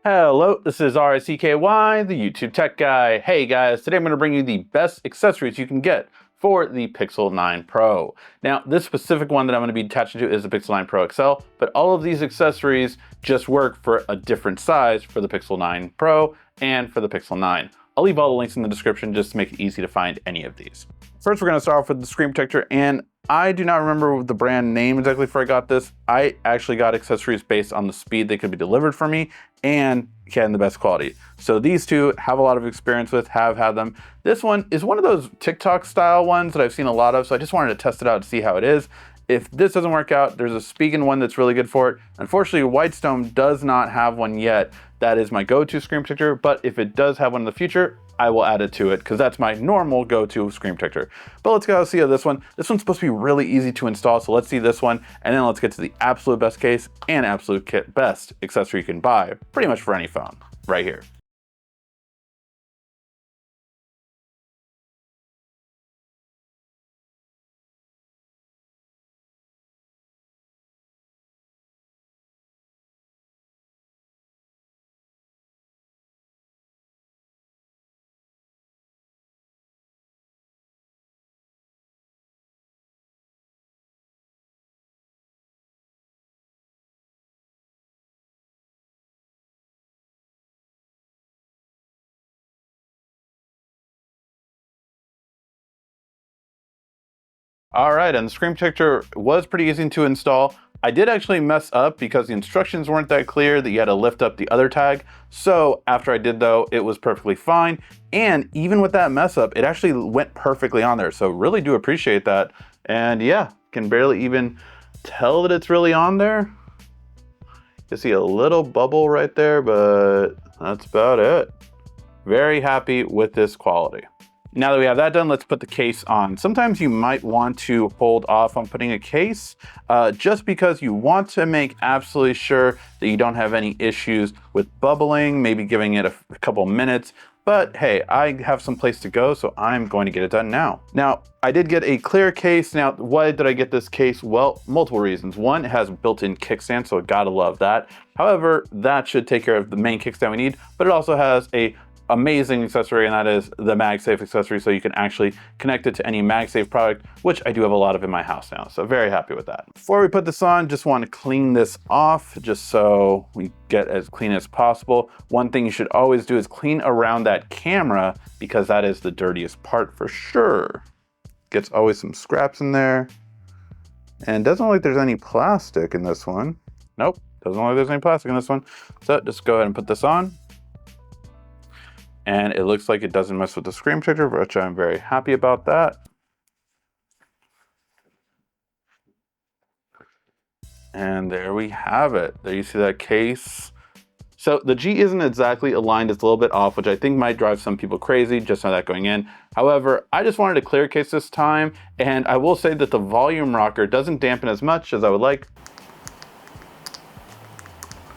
Hello, this is RICKY, the YouTube Tech Guy. Hey guys, today I'm going to bring you the best accessories you can get for the Pixel 9 Pro. Now, this specific one that I'm going to be attaching to is the Pixel 9 Pro XL, but all of these accessories just work for a different size for the Pixel 9 Pro and for the Pixel 9. I'll leave all the links in the description just to make it easy to find any of these. First, we're going to start off with the screen protector, and I do not remember the brand name exactly before I got this. I actually got accessories based on the speed they could be delivered for me and getting the best quality. So these two have a lot of experience with, have had them. This one is one of those TikTok style ones that I've seen a lot of, so I just wanted to test it out to see how it is. If this doesn't work out, there's a Spigen one that's really good for it. Unfortunately, Whitestone does not have one yet. That is my go-to screen protector, but if it does have one in the future, I will add it to it because that's my normal go-to screen protector. But let's go see this one. This one's supposed to be really easy to install, so let's see this one, and then let's get to the absolute best case and absolute best accessory you can buy, pretty much for any phone, right here. All right, and the screen protector was pretty easy to install. I did actually mess up because the instructions weren't that clear that you had to lift up the other tag. So after I did though, it was perfectly fine. And even with that mess up, it actually went perfectly on there. So really do appreciate that. And yeah, can barely even tell that it's really on there. You see a little bubble right there, but that's about it. Very happy with this quality. Now that we have that done, let's put the case on. Sometimes you might want to hold off on putting a case just because you want to make absolutely sure that you don't have any issues with bubbling, maybe giving it a couple minutes. But hey, I have some place to go, so I'm going to get it done now. Now, I did get a clear case. Now, why did I get this case? Well, multiple reasons. One, it has built-in kickstand, so I gotta love that. However, that should take care of the main kickstand we need, but it also has a amazing accessory, and that is the MagSafe accessory, so you can actually connect it to any MagSafe product, which I do have a lot of in my house now, so very happy with that. Before we put this on, just want to clean this off just so we get as clean as possible. One thing you should always do is clean around that camera because that is the dirtiest part for sure. Gets always some scraps in there, and doesn't look like there's any plastic in this one. Nope, doesn't look like there's any plastic in this one. So just go ahead and put this on. And it looks like it doesn't mess with the screen protector, which I'm very happy about that. And there we have it. There you see that case. So the G isn't exactly aligned, it's a little bit off, which I think might drive some people crazy, just know that going in. However, I just wanted a clear case this time, and I will say that the volume rocker doesn't dampen as much as I would like.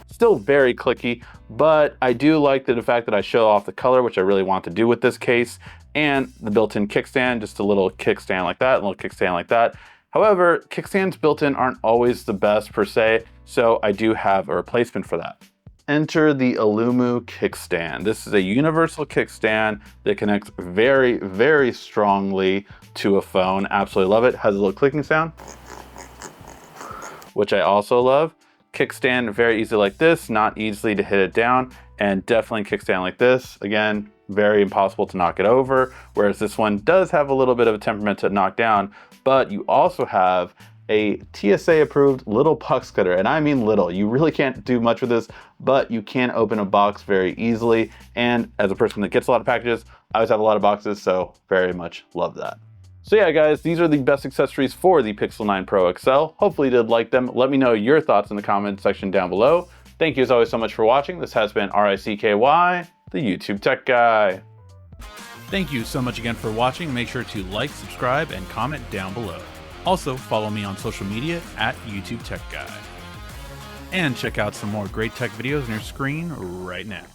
Still very clicky, but I do like the fact that I show off the color, which I really want to do with this case, and the built-in kickstand, just a little kickstand like that, a little kickstand like that. However, kickstands built-in aren't always the best per se, so I do have a replacement for that. Enter the Aulumu kickstand. This is a universal kickstand that connects very, very strongly to a phone. Absolutely love it. Has a little clicking sound, which I also love. Kickstand very easy like this, not easily to hit it down, and definitely kickstand like this. Again, very impossible to knock it over, whereas this one does have a little bit of a temperament to knock down, but you also have a TSA approved little box cutter, and I mean little. You really can't do much with this, but you can open a box very easily, and as a person that gets a lot of packages, I always have a lot of boxes, so very much love that. So yeah, guys, these are the best accessories for the Pixel 9 Pro XL. Hopefully you did like them. Let me know your thoughts in the comment section down below. Thank you as always so much for watching. This has been RICKY, the YouTube Tech Guy. Thank you so much again for watching. Make sure to like, subscribe, and comment down below. Also, follow me on social media at YouTube Tech Guy. And check out some more great tech videos on your screen right now.